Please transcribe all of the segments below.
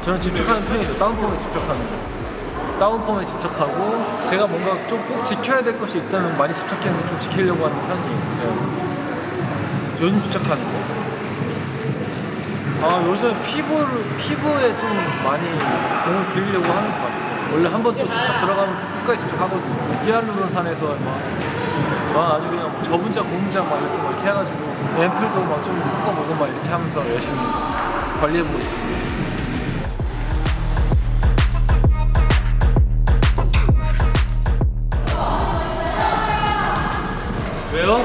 저는 집착하는 편이죠. 다운펌에 집착합니다. 다운펌에 집착하고 제가 뭔가 좀 꼭 지켜야 될 것이 있다면 많이 집착해서 좀 지키려고 하는 편이에요. 네. 요즘 집착하는 거. 요즘 피부에 좀 많이 공을 들이려고 하는 것 같아요. 원래 한 번 또 집착 들어가면 또 끝까지 집착하거든요. 히알루론산에서 막 아주 그냥 저분자 고분자 막 이렇게 해가지고 앰플도 막 좀 섞어보고 막 이렇게 하면서 열심히 관리해보고 있습니다. 왜요?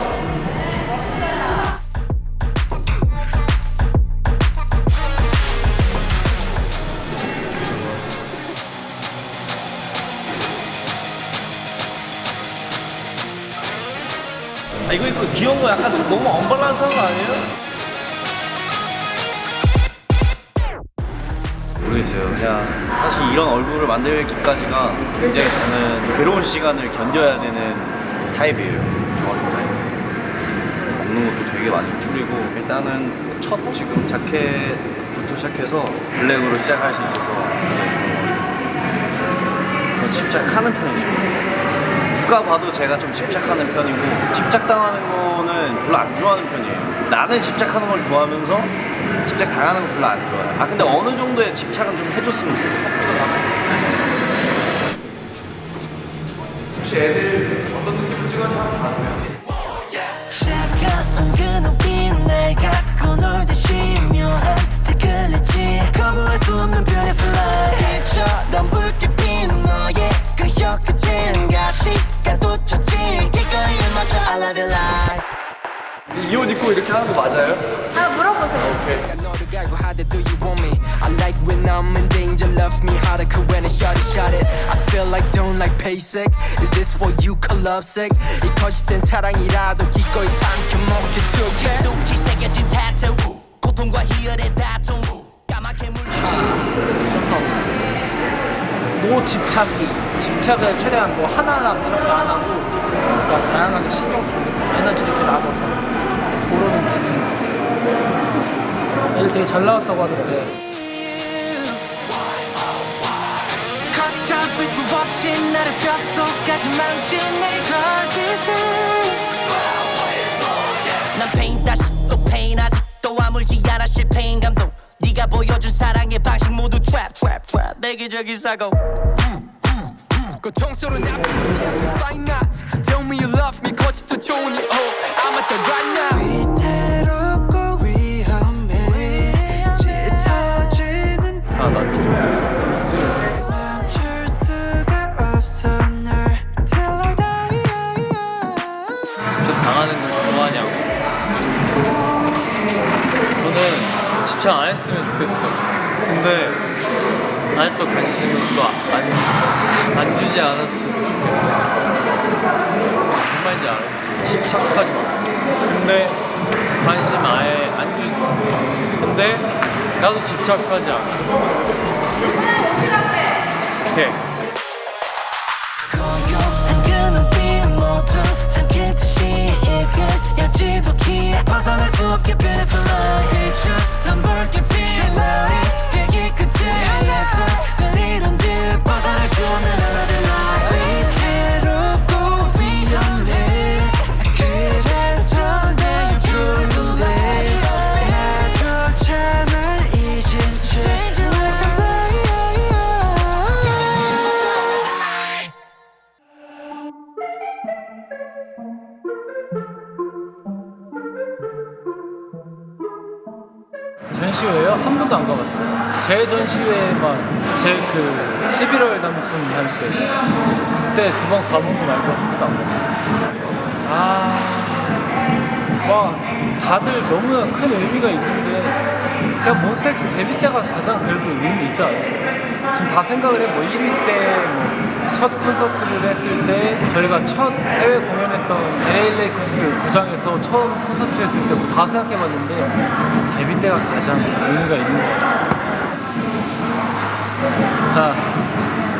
이거 입고 귀여운 거 약간 좀 너무 언밸런스한 거 아니에요? 모르겠어요. 그냥 사실 이런 얼굴을 만들기까지가 굉장히 저는 괴로운 시간을 견뎌야 되는 타입이에요. 저 같은 타입. 먹는 것도 되게 많이 줄이고 일단은 첫 지금 자켓부터 시작해서 블랙으로 시작할 수 있어서 굉장히 좋은 것 같아요. 저는 집착하는 편이죠. 누가 봐도 제가 좀 집착하는 편이고 집착당하는 거는 별로 안 좋아하는 편이에요. 나는 집착하는 걸 좋아하면서 집착당하는 거 별로 안 좋아해요. 근데 어느 정도의 집착은 좀 해줬으면 좋겠어요. 혹시 애들 어떤 느낌으로 찍었는지 한번 봐주세요. 차가운 그 눈빛 날 갖고 놀듯이 묘한 티끌리지 거부할 수 없는 beautiful life 빛처럼 붉게 핀 너의 그 혀끝은 가시가 돋쳤지 기꺼이 맞춰 I love you like 이 옷 입고 이렇게 하는 거 맞아요? 물어보세요. I like when I'm in danger, love me harder, cause when I shot it. I feel like don't like basic. Is this what you call lovesick? 이 거짓된 사랑이라도 기꺼이 삼켜먹게 툭해. 깊숙이 새겨진 타투 고통과 희열의 다툼 까맣게 물든 집착을 최대한 뭐 하나하나 이렇게 안 하고 그러니까 다양하게 신경 쓰고 에너지 이렇게 나눠서 그러는 중인 것 같아요. 애들 되게 잘 나왔다고 하던데. 걷잡을 수 없이 나를 뼛속까지 망친 내 거짓을 난 페인 다시 또 페인 아직도 아물지 않아 실패인 감동 네가 보여준 사랑의 방식 모두 trap 매기적인 사고 고통스러운 앞에 find not tell me you love me 거짓 더 좋으니 oh I'm at the right now 위태롭고 위험해 짙어지는 멈출 수가 없어 널 till I die 집착 당하는 걸 좋아하냐고? 저는 집착 안 했으면 좋겠어요. 근데 아직도 관심을 또 안 주지 않았으면 좋겠어요. 무슨 말인지 알아요? 집착하지 마. 근데 관심 아예 안 주지. 근데 나도 집착하지 않아. 오케이. 고요한 그 눈빛 모두 삼킬 듯이 이끌 여지도 기에 벗어날 수 없게 beautiful life 빛처럼 붉게 핀 머리 얘기 끝에 알려서 이런 듯 벗어날 수 없는 I love you like 위태롭고 위험해 그래서 내 you're too late 나조차 날 잊은 채 전시회요? 한 번도 안 가봤어요. 제 전시회만 제 그 11월 담슨 할 때 그때 두 번 가본 거 말고 한 번도 안 가봤어요. 와 다들 너무나 큰 의미가 있는데 그냥 몬스타엑스 데뷔 때가 가장 그래도 의미 있지 않아요? 지금 다 생각을 해. 뭐 1위 때 첫 콘서트를 했을 때 저희가 첫 해외 공연했던 LA 레이커스 구장에서 처음 콘서트 했을 때 뭐 다 생각해봤는데 데뷔 때가 가장 의미가 있는 것 같습니다.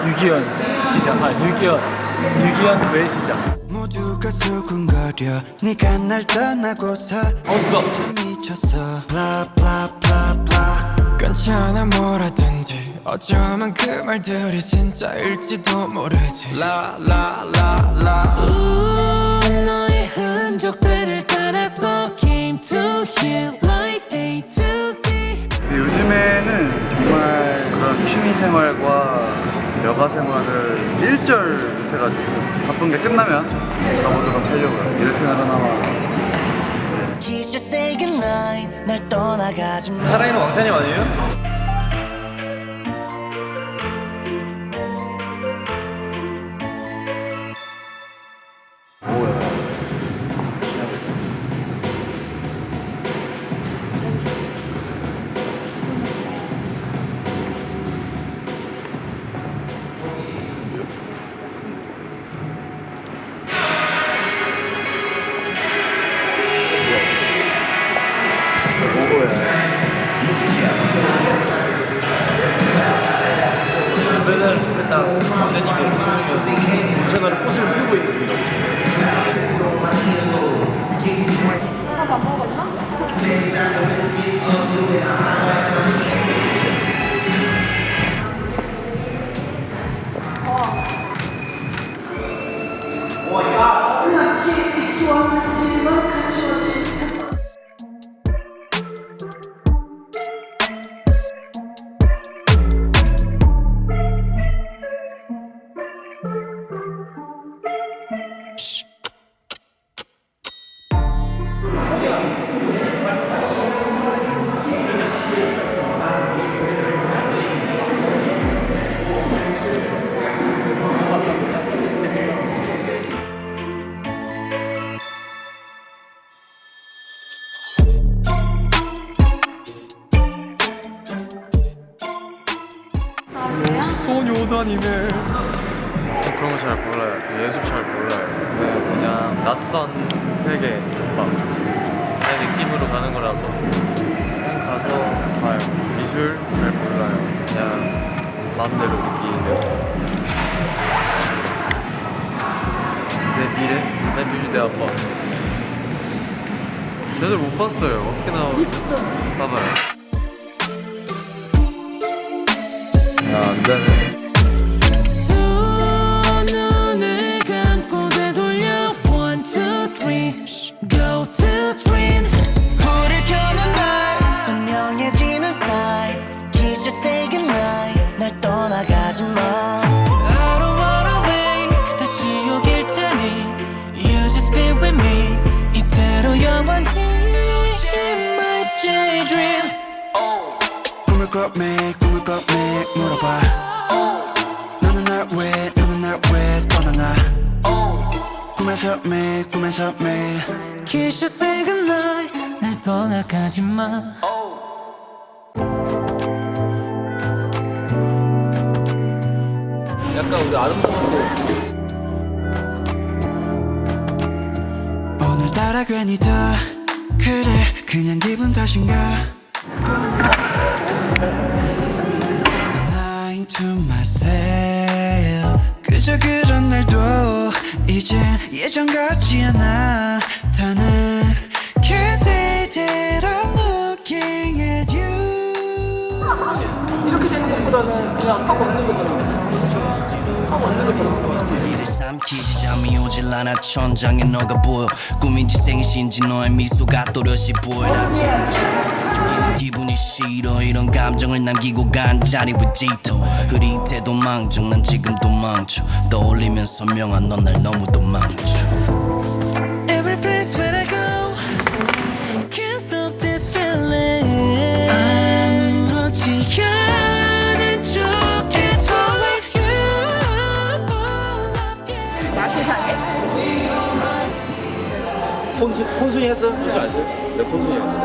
6.25 시작. 6.25 그의 시작. 모두가 수군거려 네가 날 떠나고서 진짜 미쳤어 blah blah blah blah 괜찮아 뭐라든지 어쩌면 그 말들이 진짜일지도 모르지 너의 흔적들을 따라서 came to here like A to Z. 요즘에는 정말 그런 취미생활과 여가생활을 일절 못해가지고 바쁜 게 끝나면 가보도록 하려고요. 이렇게 나가나마 Kiss you say goodnight 날 떠나가지 마. 사랑이는 왕자님 아니에요? 그러면 좋겠다. 왕자님이 여기 생기면 채널에 꽃을 피우고 있는 중이라고. 소녀단이네. 그런 거 잘 몰라요. 그 예술 잘 몰라요. 네, 그냥 낯선 세계 음악 내 느낌으로 가는 거라서 그냥 가서 봐요. 미술 잘 몰라요. 그냥 마음대로 느끼는. 내 미래? 내 뮤직 내 아빠. 제대로 못 봤어요. 어떻게 나올지. 봐봐요. 야, 안 되네. 두 눈을 감고 되돌려 1, 2, 3 Go to dream. 불을 켜는 날 선명해지는 사이 Kiss you say goodnight 날 떠나가지 마. I don't wanna wait 다 지옥일 테니 You just be with me 이대로 영원히 In my daydream. 꿈을 꿔매 물어봐 너는 날 왜 떠나나 꿈에서 매일 Kiss you say goodnight 날 떠나가지 마. 약간 우리 아름다운데. 오늘따라 괜히 더 그래 그냥 기분 탓인가 I'm lying to myself 그저 그런 날도 이젠 예전 같지 않아 더는 Can't say that I'm looking at you 이렇게 되는 것보다는 그냥 하고 있는 거잖아. 하고 있는 거잖아. 이를 삼키지 잠이 오질 않아 천장에 너가 보여 꿈인지 생신지 너의 미소가 또렷이 보여라지 쫓기는 기분이 싫어 이런 감정을 남기고 간 자리 with Gito 흐릿해도 망정 난 지금 도망쳐 떠올리면서 명한 넌 날 너무 도망쳐 Every place where I go Can't stop this feeling 아무렇지 않은 척 It's always you 맛이 상해? 콘순이 했어? 콘순이 안 했어요? 내가 콘순이 했거든.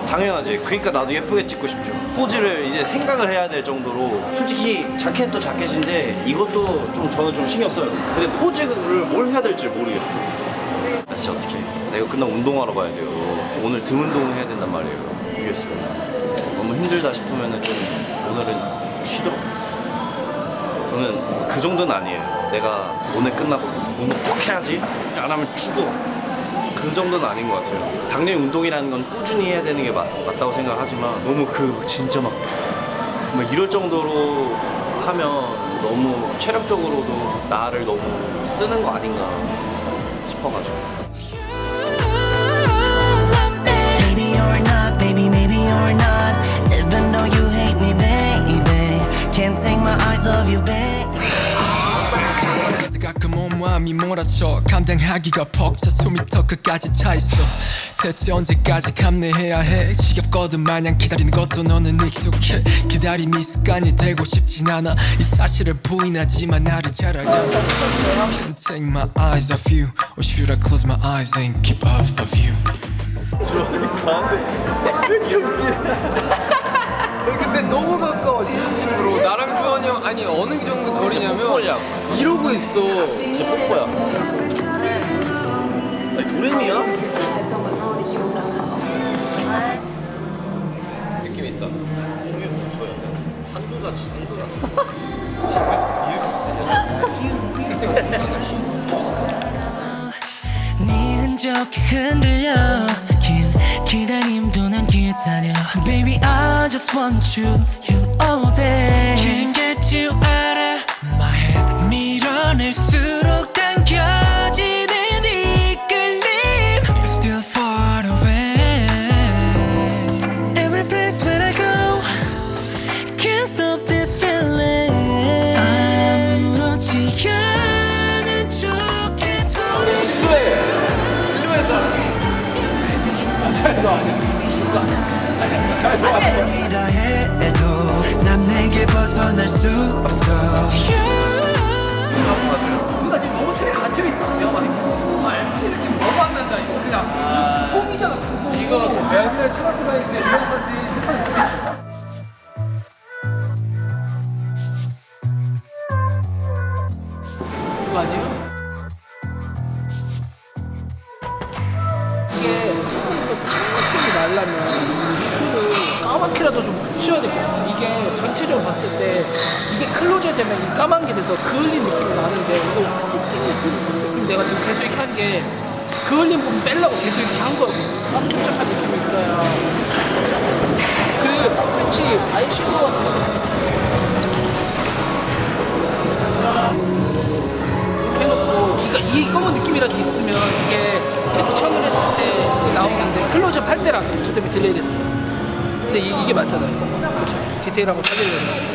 당연하지. 그러니까 나도 예쁘게 찍고 싶죠. 포즈를 이제 생각을 해야 될 정도로 솔직히 자켓도 자켓인데 이것도 좀 저는 좀 신경 써요. 근데 포즈를 뭘 해야 될지 모르겠어. 나 진짜 어떻게 해. 나 이거 끝나고 운동하러 가야 돼요. 오늘 등 운동을 해야 된단 말이에요. 모르겠어요. 너무 힘들다 싶으면 좀 오늘은 쉬도록 하겠습니다. 저는 그 정도는 아니에요. 내가 오늘 끝나고 오늘 꼭 해야지. 안 하면 죽어. 그 정도는 아닌 것 같아요. 당연히 운동이라는 건 꾸준히 해야 되는 게 맞다고 생각하지만 너무 진짜 막 이럴 정도로 하면 너무 체력적으로도 나를 너무 쓰는 거 아닌가 싶어가지고. Maybe you're not, baby, maybe you're not. Even though you hate me, baby, can't take my eyes off you, baby. 가끔 온마음이 몰아쳐 감당하기가 벅차 숨이 턱 끝까지 차있어. 대체 언제까지 감내해야 해. 지겹거든 마냥 기다리는 것도 너는 익숙해. 기다림이 습관이 되고 싶진 않아. 이 사실을 부인하지만 나를 잘 알잖아. Can't take my eyes off you. Or should I close my eyes and keep off of you. 근데 너무 가까워 진심으로. 나랑 주원이 형 아니 어느 정도 거리냐면 뽀뽀냐? 이러고 있어. 진짜 뽀뽀야. 아니 도레미야? 느낌 있다. 한두가 진두가. 네 흔적이 흔들려 긴 기다림도 난 기다려 Baby I just want you all day Can't get you out of my head 밀어낼수록 당겨지는 이끌림 You're still far away Every place where I go Can't stop this feeling 아무렇지 않은 척해서 이라 해도 난 내게 벗어날 수 없어 우리가 지금 너무 틀에 갇혀있다. 내가 봤을 때 알지 느낌 너무 안 난다. 이거 그냥 구멍이잖아 구멍. 이거 옛날 초등학교 다닐 때 이런 사진 세상에 못 봤어. 이거 아니에요? 이게 이 날라면 입술을 까맣게라도 좀 붙여야 되거든. 이게 전체적으로 봤을 때 이게 클로즈 되면 이 까만 게 돼서 그을린 느낌이 나는데 이거 찢긴 느낌이 있어. 그럼 내가 지금 계속 이렇게 한 게 그을린 부분 빼려고 계속 이렇게 한 거고 깜짝한 느낌이 있어야. 그 혹시 아이섀도우 같은 거 있어요? 이렇게 해놓고 이 검은 느낌이라도 있으면 이게 이렇게 천을 했을 때 나오는데 클로즈업 할 때랑 저 때문에 딜레이 됐어요. 근데 이게 맞잖아요. 그렇죠. 디테일한 거 살리려면.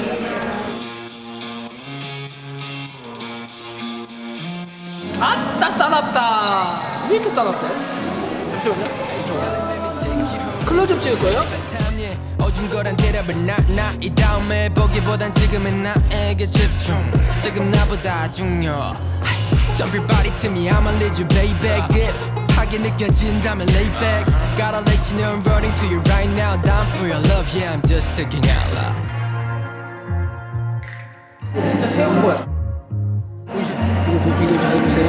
아따 싸납다. 왜 이렇게 싸납다? 잠시만요. 클로즈업 찍을 거예요? 어중거란 대답은 이 다음에 보기보단 지금은 나에게 집중. 지금 나보다 중요. Jump your body to me, I'ma lead you, baby. 급하게 느껴진다면 lay back. Gotta let you know I'm running to you right now. Down for your love, yeah, I'm just thinking out loud. 진짜 태운 거야. 보이시죠? 이거 잘 해주세요.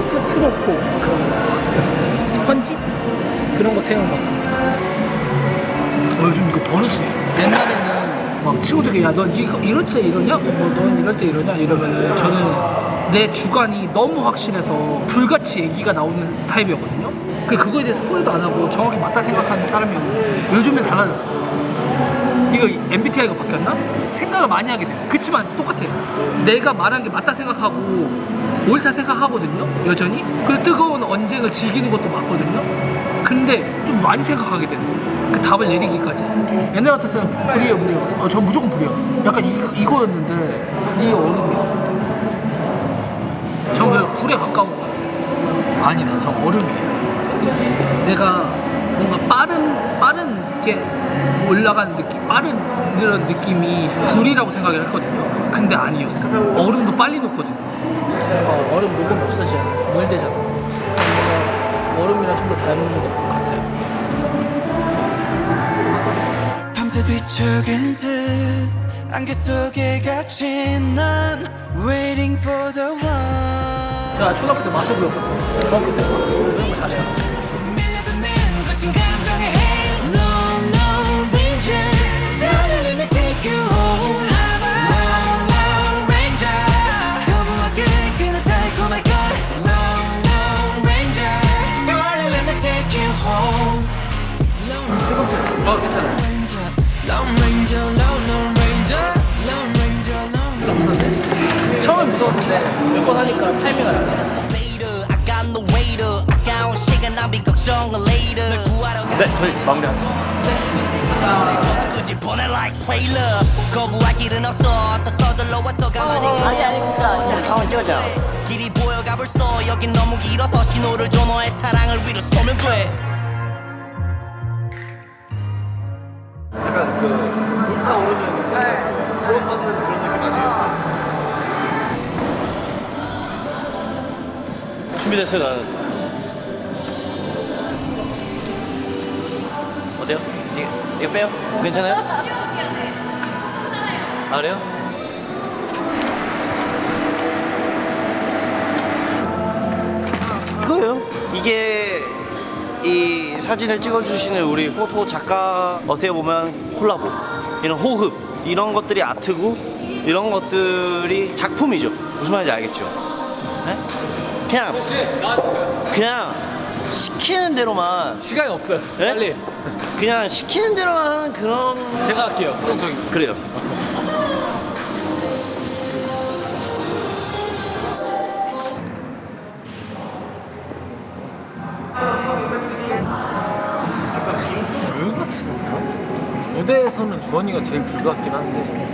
스트로포 그런 거, 스펀지 그런 거 태운 거 같아. 요즘 이거 버릇이에요. 옛날에는 막 친구들이 야넌 이럴 때 이러냐? 넌 이럴 때 이러냐? 이러면은 저는 내 주관이 너무 확실해서 불같이 얘기가 나오는 타입이었거든요. 그거에 대해서 후회도 안 하고 정확히 맞다 생각하는 사람이었는데 요즘엔 달라졌어요. 이거 MBTI가 바뀌었나? 생각을 많이 하게 돼요. 그치만 똑같아요. 내가 말한 게 맞다 생각하고 옳다 생각하거든요. 여전히. 그리고 뜨거운 언쟁을 즐기는 것도 맞거든요. 근데 좀 많이 생각하게 되는 거예요. 그 답을 내리기까지. 옛날 같았으면 불이에요, 불이에요. 전 무조건 불이에요. 약간 이거였는데 불이에요, 얼음이에요. 전 그냥 불에 가까운 것 같아요. 아니다, 전 얼음이에요. 내가 뭔가 빠른 게 올라가는 느낌, 빠른 이런 느낌이 불이라고 생각을 했거든요. 근데 아니었어. 얼음도 빨리 녹거든요. 얼음 녹으면 없어지잖아. 물 되잖아. 얼음이랑 좀 더 닮은 것 같아요. 밤새 뒤척인 듯 안개 속에 갇힌 난 Waiting for the one 제가 초등학교 때 마술 배웠거든요. 중학교 때 그런 거 다시 하고. 밀려드는 거친 감정에 No, no, Ranger Darling, let me take you home Lone, lone Ranger 괜찮아요. Lone Ranger, Lone Ranger, Lone Ranger, Lone Ranger. 처음에 무서웠는데 몇 번 하니까 타이밍을 알아. I got no waiter. 아까운 시간 낭비 걱정은 later. 널 구하러 가. 네, 저희 마무리합니다. 굳이 보내 like trailer. 거부할 길은 없어. 서둘러 와서 가만히 아니 진짜 가만 여자. 길이 보여가 벌써 여긴 너무 길어서 신호를 줘 너의 사랑을 위로 쏘면 돼. 약간 그 불타오르는 소원받는 그런 느낌 아니에요? 준비됐어요, 나는. 어때요? 이거 빼요? 괜찮아요? 아, 그래요? 이거요? 이게 이 사진을 찍어주시는 우리 포토 작가 어떻게 보면 콜라보 이런 호흡 이런 것들이 아트고 이런 것들이 작품이죠. 무슨 말인지 알겠죠? 네? 그냥 시키는 대로만 시간이 없어요. 네? 빨리. 그냥 시키는 대로만 하는 그런 제가 할게요. 수동적인. 그래요. 불 같은 사람? 무대에서는 주원이가 제일 불 같긴 한데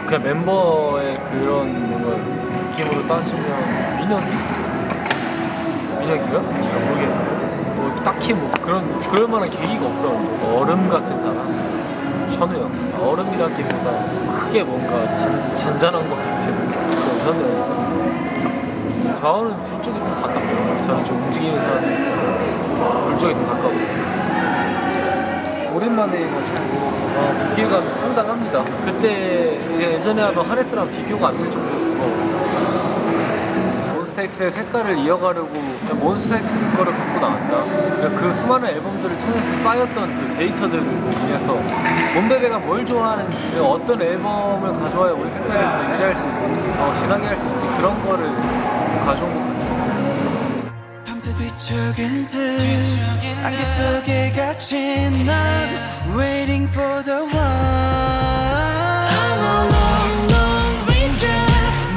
그냥 멤버의 그런 뭔가 느낌으로 따지면 민혁이가? 잘 모르겠는데 뭐 딱히 뭐 그럴 만한 계기가 없어. 얼음 같은 사람? 션우 형. 얼음이라기보다 크게 뭔가 잔잔한 것 같은 그런 션우 형. 저는 불 쪽이 좀 가깝죠. 저는 좀 움직이는 사람이니까 불 쪽이 좀 가까워요. 오랜만에 해가지고 무게감이 상당합니다. 그때 예전에 하던 하네스랑 비교가 안 될 정도로 무거워요. 몬스타엑스의 색깔을 이어가려고 몬스타엑스 거를 갖고 나왔다. 그 수많은 앨범들을 통해서 쌓였던 그 데이터들로 인해서 몬베베가 뭘 좋아하는지 어떤 앨범을 가져와야 우리 색깔을 더 유지할 수 있는지 더 진하게 할 수 있는지 그런 거를 가져온 것 같아요. 밤새 뒤척인 듯 안개 속에 갇힌 넌 Waiting for the one I'm a lone, lone ranger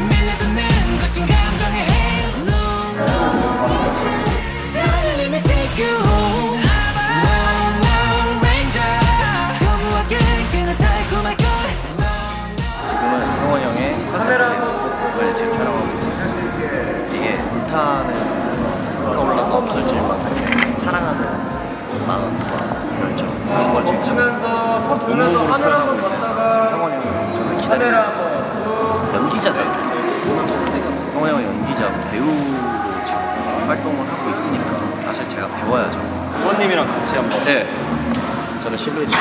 밀려드는 거친 감정의 hail Lone ranger Darling let me take you home Lone, lone ranger 거부하게 그는 달콤할 걸 지금은 형원 형의 컨셉을 지금 촬영하고 있어요. 이게 불타올라서 없어질 만큼 사랑하는 마음과 열정 그런 걸 지금 멈추면서 턱 들면서 하늘 한번 봤다가 형원 형 저는 기다리고 있어요. 연기자잖아요. 형원 형은 연기자고 배우로 지금 활동을 하고 있으니까 사실 제가 배워야죠. 부모님이랑 같이 한번. 네. 저는 실루엣이고.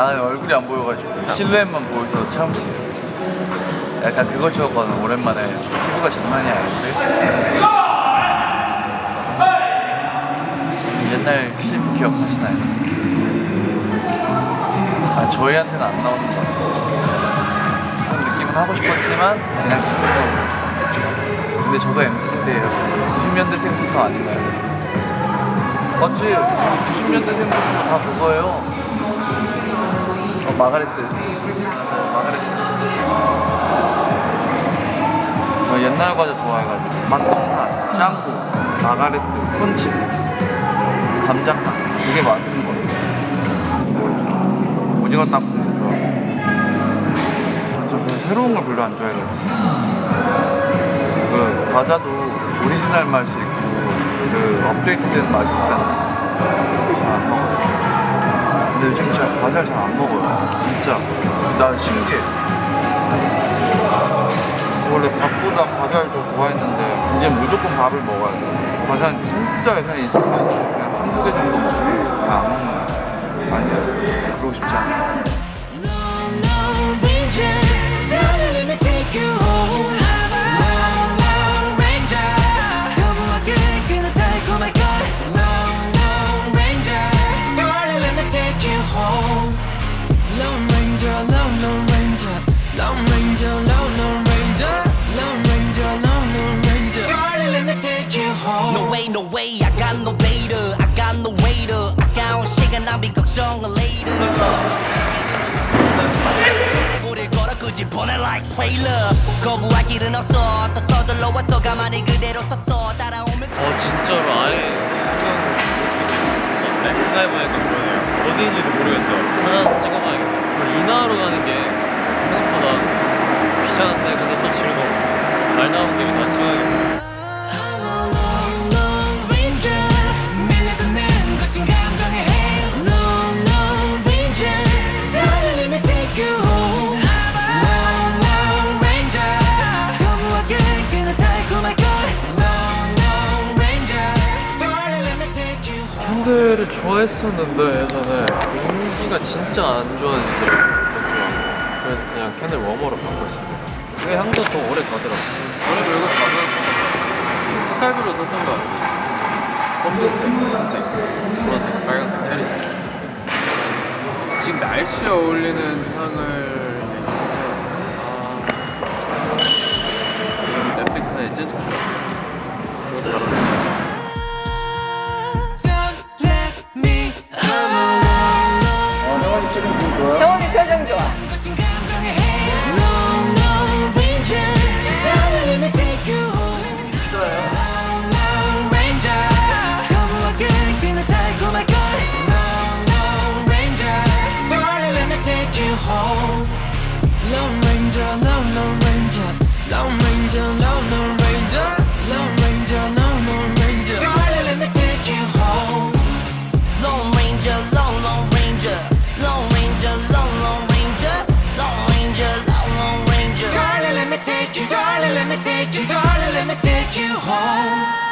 얼굴이 안 보여가지고 실루엣만 보여서 참을 수 있었어요. 약간 그거 저거는 오랜만에 피부가 장난이 아닌데 옛날 CF 기억하시나요? 아 저희한테는 안 나오는 것 같아요. 그런 느낌은 하고 싶었지만 그냥 저도 근데 저도 MZ세대예요. 90년대생부터 아닌가요? 맞지? 90년대생부터 다 그거예요. 마가레트. 저 옛날 과자 좋아해가지고 맛동산, 짱구, 마가레트, 콘칩, 감자탕 되게 맛있는 거 같아요. 오징어 땅콩도 좋아하고 저 새로운 걸 별로 안 좋아해가지고 그 과자도 오리지널 맛이 있고 그 업데이트된 맛이 있잖아. 잘 안 먹어요. 근데 요즘 제가 과자를 잘 안 먹어요. 진짜 나 신기해. 원래 밥보다 과자를 더 좋아했는데 이제 무조건 밥을 먹어야 돼. 과자는 진짜 그냥 있으면 그냥 한두 개 정도 먹고 잘 안 먹는 거야. 아니야. 그러고 싶지 않아. Lone, lone ranger Darling let me take you 걱정을 later 우릴 걸어 굳이 보내 like trailer 거부할 길은 없어 서둘러 왔어 가만히 그대로 섰어 따라오면 진짜로 아예 신경 생각해보니까 그러네요. 어디인지도 모르겠다. 찾아서 찍어봐야겠다. 인하하러 가는 게 생각보다 귀찮은데 근데 또 즐거워. 말 나온 김에 다 찍어야겠어. I'm a long, long ranger 밀려도 난 거친 감정에 Long, long ranger Darling, let me take you home Long, long ranger 거부하게 그는 달콤할 걸 Long, long ranger Darling, let me take you home 캔들을 좋아했었는데 예전에 인기가 진짜 안 좋아지더라고요. 그래서 그냥 캔들 웜으로 바꿨어요. 그 향도 더 오래 가더라고요. 오래 걸고 가면 색깔별로 썼던 거 같아요. 검정색, 흰색, 노란색, 빨간색, 체리색. 지금 날씨에 어울리는 향을 레플리카의 재즈 그거 잘하네. Don't let me I'm 경훈이 표정 좋아. 거친 감정에 Long, long ranger Darling, let me take you home Long, long ranger 거부하게 그는 달콤할 걸 Long, long ranger Darling, let me take you home Long ranger, long, long ranger Long ranger, long, long ranger Long ranger, long, long ranger Darling, let me take you home Lone Ranger, Lone Lone Ranger, Lone Ranger, Lone Lone Ranger, Lone Ranger, Lone Lone Ranger. Darling, let me take you, darling, let me take you, darling, let me take you home